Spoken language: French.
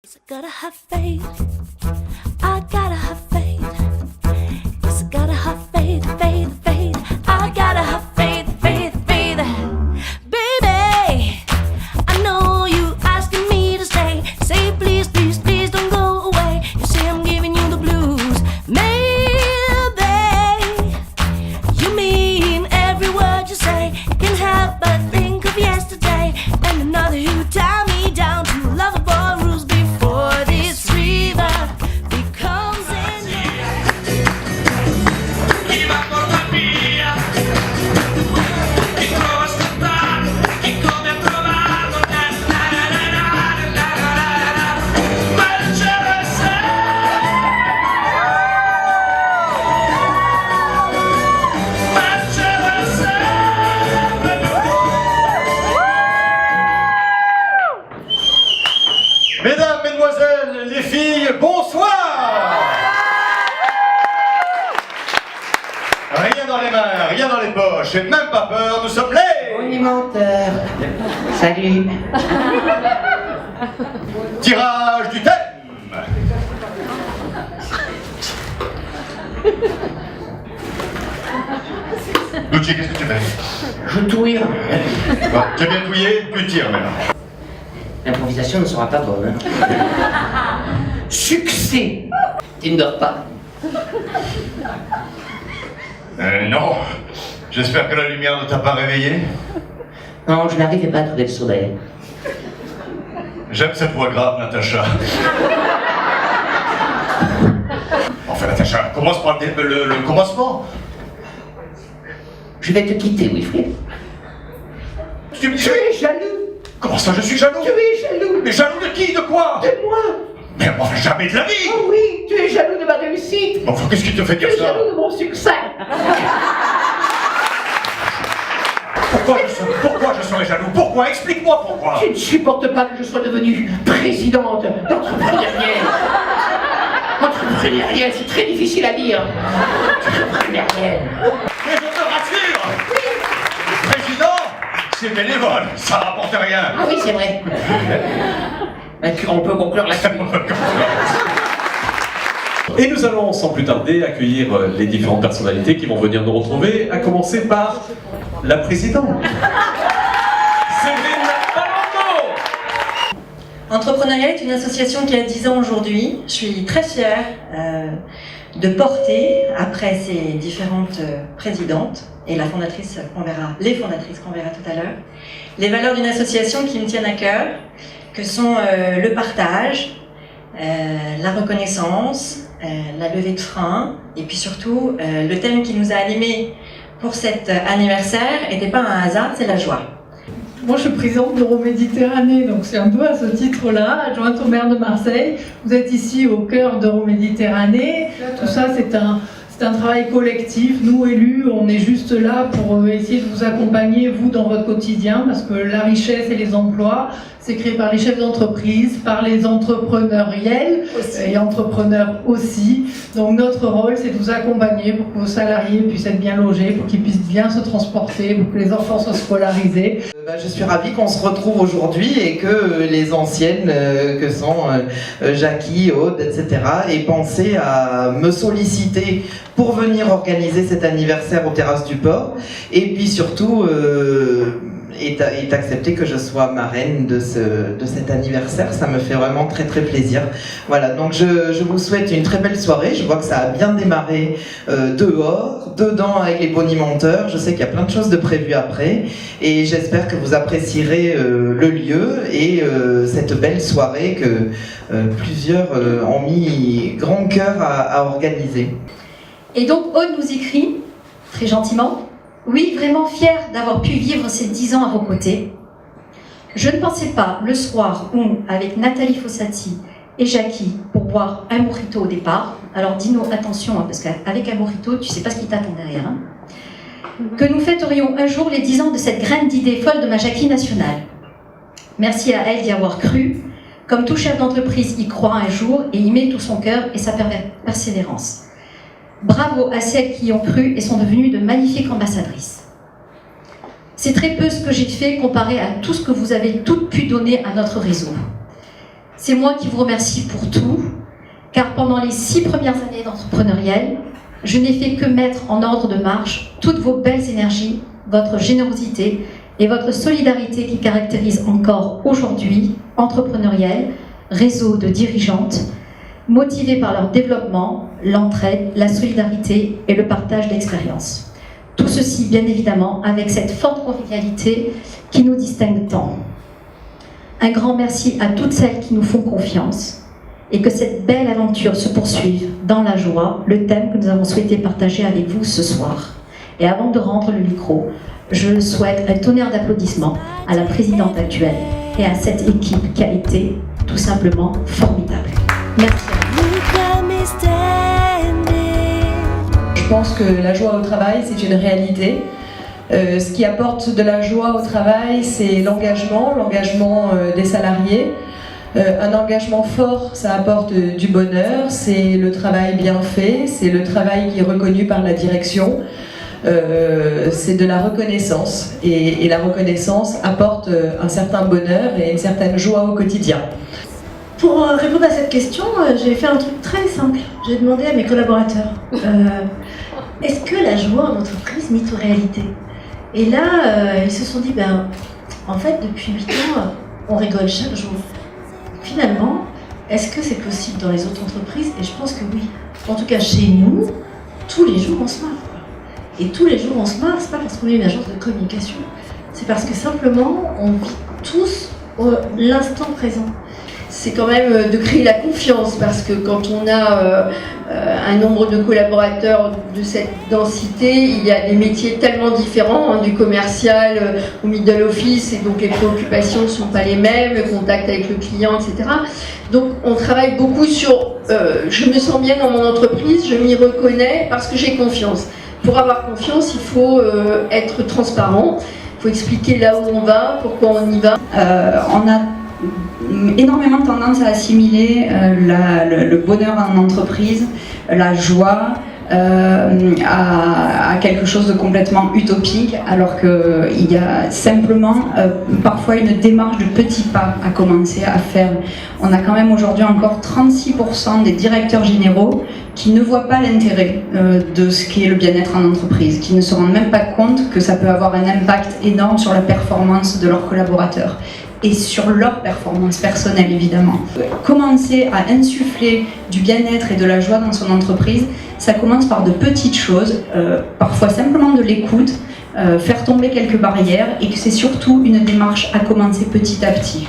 Gotta have faith. I gotta have faith. Yes, I gotta have faith, faith, faith. I gotta have faith, faith, faith. Baby, I know you asking me to stay. Say please, please, please don't go away. You say I'm giving you the blues. Maybe you mean every word you say. Can't help but think of yesterday and another who tie me down to lovable rules. Mesdames, mesdemoiselles, les filles, bonsoir! Rien dans les mains, rien dans les poches, et même pas peur, nous sommes les... Monimenteur. Salut. Tirage du thème. Gucci, qu'est-ce que tu fais? Je touille. Bon, tu as bien touillé, tu tires maintenant. L'improvisation ne sera pas bonne. Succès. Tu ne dors pas? Non. J'espère que la lumière ne t'a pas réveillé. Non, je n'arrivais pas à trouver le soleil. J'aime cette voix grave, Natacha. Enfin, Natacha, commence par le commencement. Je vais te quitter, Wilfried. Tu es jaloux. Comment ça, je suis jaloux? Tu es jaloux. Mais jaloux de qui? De quoi? De moi. Mais enfin, jamais de la vie! Oh oui, tu es jaloux de ma réussite. Enfin, qu'est-ce qui te fait dire Tu es ça? jaloux de mon succès. Pourquoi je serais jaloux? Pourquoi? Explique-moi pourquoi! Tu ne supportes pas que je sois devenue présidente d'entreprenariat. Entrepreneurial, c'est très difficile à dire. Entrepreneurial. Mais je te rassure! Président, c'est bénévole, ça rapporte rien. Ah oui, c'est vrai. On peut conclure là-dessus. Et nous allons sans plus tarder accueillir les différentes personnalités qui vont venir nous retrouver, à commencer par la présidente. Séverine Palando. Entrepreneuriat est une association qui a 10 ans aujourd'hui. Je suis très fière de porter, après ces différentes présidentes et la fondatrice qu'on verra, les fondatrices qu'on verra tout à l'heure, les valeurs d'une association qui me tiennent à cœur, que sont le partage, la reconnaissance, la levée de frein, et puis surtout le thème qui nous a animés pour cet anniversaire n'était pas un hasard, c'est la joie. Moi, je suis présidente d'Euroméditerranée, donc c'est un peu à ce titre-là, adjointe au maire de Marseille. Vous êtes ici au cœur d'Euroméditerranée. Tout ça, c'est un travail collectif. Nous, élus, on est juste là pour essayer de vous accompagner, vous, dans votre quotidien, parce que la richesse et les emplois, c'est créé par les chefs d'entreprise, par les entrepreneuriels et entrepreneurs aussi. Donc notre rôle, c'est de vous accompagner pour que vos salariés puissent être bien logés, pour qu'ils puissent bien se transporter, pour que les enfants soient scolarisés. Je suis ravie qu'on se retrouve aujourd'hui et que les anciennes, que sont Jackie, Aude, etc., aient pensé à me solliciter pour venir organiser cet anniversaire aux Terrasses du Port. Et puis surtout, est accepté que je sois marraine de cet anniversaire. Ça me fait vraiment très très plaisir. Voilà, donc je vous souhaite une très belle soirée. Je vois que ça a bien démarré dehors, dedans avec les bonimenteurs. Je sais qu'il y a plein de choses de prévues après. Et j'espère que vous apprécierez le lieu et cette belle soirée que plusieurs ont mis grand cœur à organiser. Et donc Aude nous écrit, très gentiment, « Oui, vraiment fière d'avoir pu vivre ces 10 ans à vos côtés. Je ne pensais pas, le soir où, avec Nathalie Fossati et Jackie, pour boire un mojito au départ, alors dis-nous attention, hein, parce qu'avec un mojito, tu sais pas ce qui t'attend derrière, hein, que nous fêterions un jour les 10 ans de cette graine d'idée folle de ma Jackie nationale. Merci à elle d'y avoir cru, comme tout chef d'entreprise y croit un jour et y met tout son cœur et sa persévérance. Bravo à celles qui y ont cru et sont devenues de magnifiques ambassadrices. C'est très peu ce que j'ai fait comparé à tout ce que vous avez toutes pu donner à notre réseau. C'est moi qui vous remercie pour tout, car pendant les 6 premières années d'entrepreneuriel, je n'ai fait que mettre en ordre de marche toutes vos belles énergies, votre générosité et votre solidarité qui caractérise encore aujourd'hui Entrepreneuriel, réseau de dirigeantes motivées par leur développement, l'entraide, la solidarité et le partage d'expériences. Tout ceci, bien évidemment, avec cette forte convivialité qui nous distingue tant. Un grand merci à toutes celles qui nous font confiance et que cette belle aventure se poursuive dans la joie, le thème que nous avons souhaité partager avec vous ce soir. Et avant de rendre le micro, je souhaite un tonnerre d'applaudissements à la présidente actuelle et à cette équipe qui a été tout simplement formidable. Merci à vous. Je pense que la joie au travail, c'est une réalité. Ce qui apporte de la joie au travail, c'est l'engagement des salariés. Un engagement fort, ça apporte du bonheur, c'est le travail bien fait, c'est le travail qui est reconnu par la direction, c'est de la reconnaissance. Et la reconnaissance apporte un certain bonheur et une certaine joie au quotidien. Pour répondre à cette question, j'ai fait un truc très simple. J'ai demandé à mes collaborateurs, est-ce que la joie en entreprise mythe ou réalité? Et là, ils se sont dit, en fait, depuis 8 ans, on rigole chaque jour. Finalement, est-ce que c'est possible dans les autres entreprises? Et je pense que oui. En tout cas, chez nous, tous les jours, on se marre. Et tous les jours, on se marre, c'est pas parce qu'on est une agence de communication. C'est parce que simplement, on vit tous l'instant présent. C'est quand même de créer la confiance, parce que quand on a un nombre de collaborateurs de cette densité, il y a des métiers tellement différents, du commercial au middle office, et donc les préoccupations ne sont pas les mêmes, le contact avec le client, etc. Donc on travaille beaucoup sur je me sens bien dans mon entreprise, je m'y reconnais parce que j'ai confiance. Pour avoir confiance, il faut être transparent, il faut expliquer là où on va, pourquoi on y va. On a énormément tendance à assimiler le bonheur en entreprise, la joie, à quelque chose de complètement utopique, alors qu'il y a simplement parfois une démarche de petits pas à commencer à faire. On a quand même aujourd'hui encore 36% des directeurs généraux qui ne voient pas l'intérêt de ce qu'est le bien-être en entreprise, qui ne se rendent même pas compte que ça peut avoir un impact énorme sur la performance de leurs collaborateurs et sur leur performance personnelle, évidemment. Commencer à insuffler du bien-être et de la joie dans son entreprise, ça commence par de petites choses, parfois simplement de l'écoute, faire tomber quelques barrières, et que c'est surtout une démarche à commencer petit à petit.